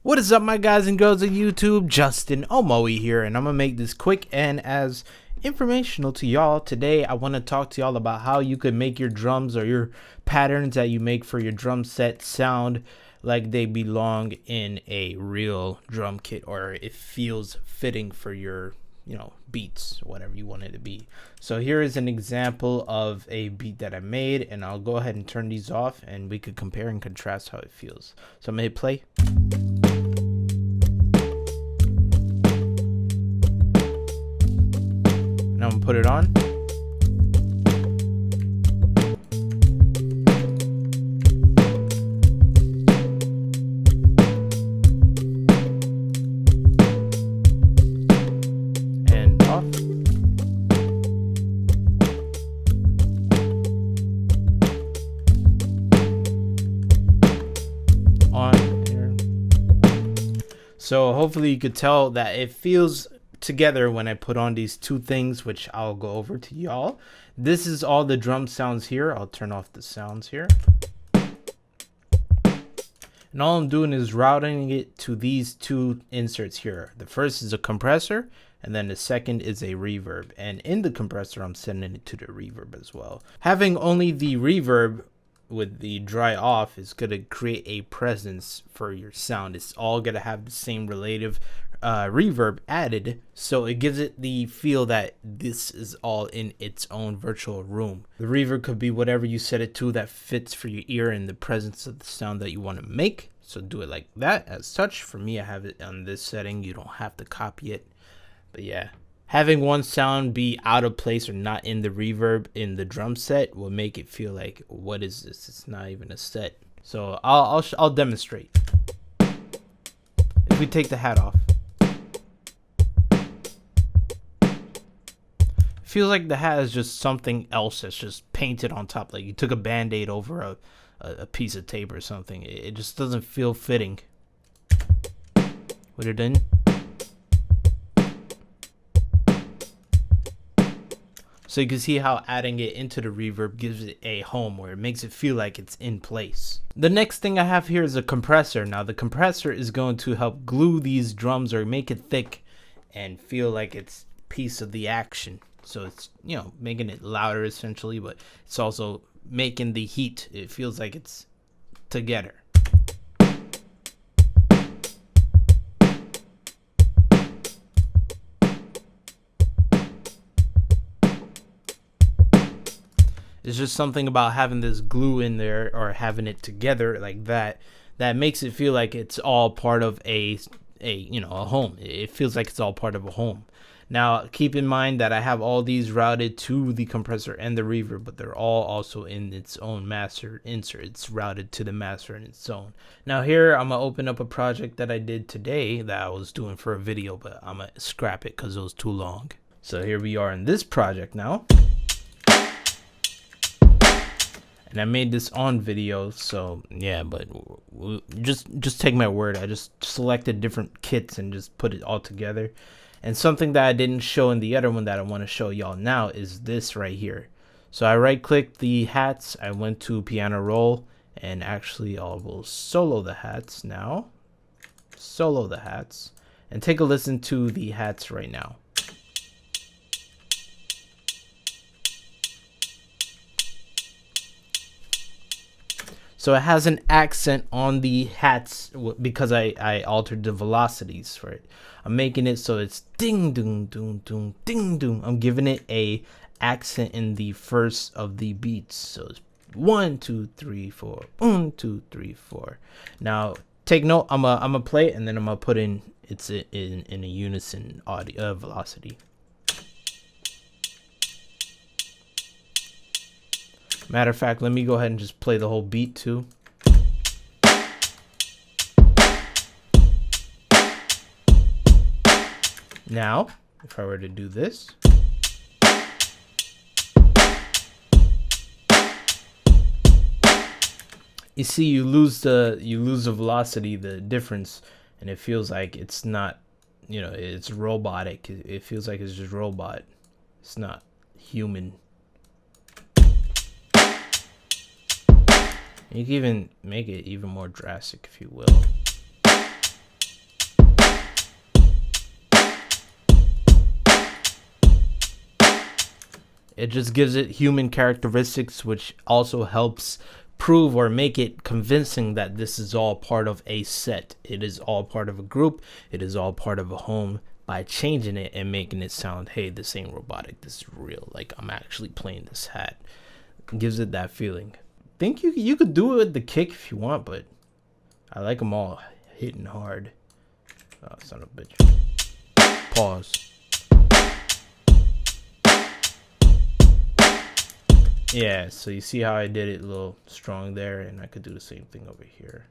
What is up, my guys and girls of YouTube? Justin Omoe here, and I'm gonna make this quick and as informational to y'all. Today I want to talk to y'all about how you could make your drums or your patterns that you make for your drum set sound like they belong in a real drum kit, or it feels fitting for your beats, whatever you want it to be. So here is an example of a beat that I made, and I'll go ahead and turn these off and we could compare and contrast how it feels. So I'm gonna hit play. Now I'm gonna put it on. And off. On here. So hopefully you could tell that it feels together when I put on these two things, which I'll go over to y'all. This is all the drum sounds here. I'll turn off the sounds here. And all I'm doing is routing it to these two inserts here. The first is a compressor, and then the second is a reverb. And in the compressor, I'm sending it to the reverb as well. Having only the reverb with the dry off is going to create a presence for your sound. It's all going to have the same relative reverb added, so it gives it the feel that this is all in its own virtual room. The reverb could be whatever you set it to that fits for your ear and the presence of the sound that you want to make. So do it like that as such. For me, I have it on this setting. You don't have to copy it, but yeah, having one sound be out of place or not in the reverb in the drum set will make it feel like, what is this? It's not even a set. So I'll demonstrate. If we take the hat off, feels like the hat is just something else that's just painted on top, like you took a band-aid over a piece of tape or something. It just doesn't feel fitting. Put it in. So you can see how adding it into the reverb gives it a home, where it makes it feel like it's in place. The next thing I have here is a compressor. Now the compressor is going to help glue these drums or make it thick and feel like it's piece of the action. So it's, making it louder essentially, but it's also making the heat. It feels like it's together. It's just something about having this glue in there or having it together like that makes it feel like it's all part of a home. It feels like it's all part of a home. Now, keep in mind that I have all these routed to the compressor and the reverb, but they're all also in its own master insert. It's routed to the master in its own. Now here, I'm going to open up a project that I did today that I was doing for a video, but I'm going to scrap it because it was too long. So here we are in this project now. And I made this on video, so yeah, but just take my word. I just selected different kits and just put it all together. And something that I didn't show in the other one that I want to show y'all now is this right here. So I right clicked the hats, I went to piano roll, and actually I will solo the hats now. Solo the hats, and take a listen to the hats right now. So it has an accent on the hats because I altered the velocities for it. I'm making it so it's ding doom doom doom ding doom. I'm giving it a accent in the first of the beats. So it's 1 2 3 4 1 2 3 4. Now take note. I'm gonna play it and then I'm gonna put in it's in a unison audio velocity. Matter of fact, let me go ahead and just play the whole beat too. Now, if I were to do this, you see you lose the velocity, the difference, and it feels like it's not, it's robotic. It feels like it's just robot. It's not human. You can even make it even more drastic if you will. It just gives it human characteristics, which also helps prove or make it convincing that this is all part of a set. It is all part of a group. It is all part of a home, by changing it and making it sound, hey, this ain't robotic. This is real. Like, I'm actually playing this hat. It gives it that feeling. Think you could do it with the kick if you want, but I like them all hitting hard. Oh, son of a bitch. Pause. Yeah, so you see how I did it a little strong there, and I could do the same thing over here.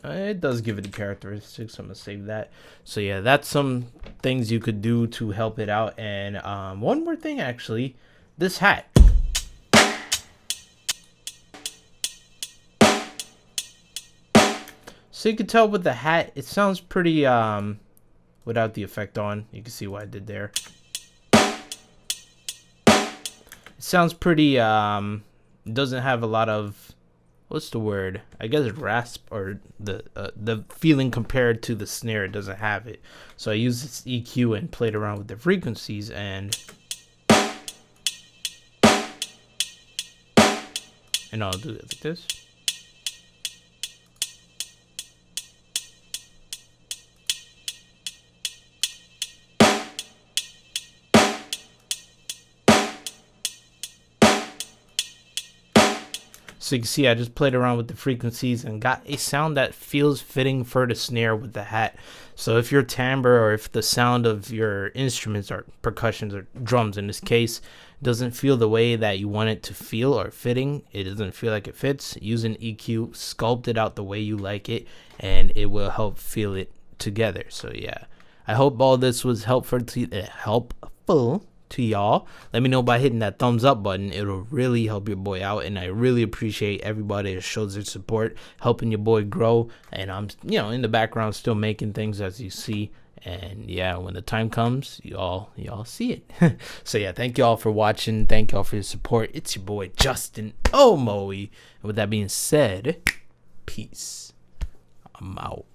It does give it the characteristics. I'm gonna save that. So yeah, that's some things you could do to help it out. And one more thing, actually, this hat. So you can tell with the hat, it sounds pretty without the effect on. You can see what I did there. It sounds pretty doesn't have a lot of, what's the word? I guess rasp, or the feeling compared to the snare. It doesn't have it. So I used this EQ and played around with the frequencies, and I'll do it like this. So you can see I just played around with the frequencies and got a sound that feels fitting for the snare with the hat. So if your timbre, or if the sound of your instruments or percussions or drums in this case doesn't feel the way that you want it to feel, or fitting, it doesn't feel like it fits, use an EQ, sculpt it out the way you like it, and it will help feel it together. So yeah, I hope all this was helpful to y'all. Let me know by hitting that thumbs up button. It'll really help your boy out, and I really appreciate everybody that shows their support, helping your boy grow. And I'm, in the background still making things, as you see. And yeah, when the time comes, y'all see it. So yeah, thank y'all for watching. Thank y'all for your support. It's your boy Justin Omoe. And with that being said, peace. I'm out.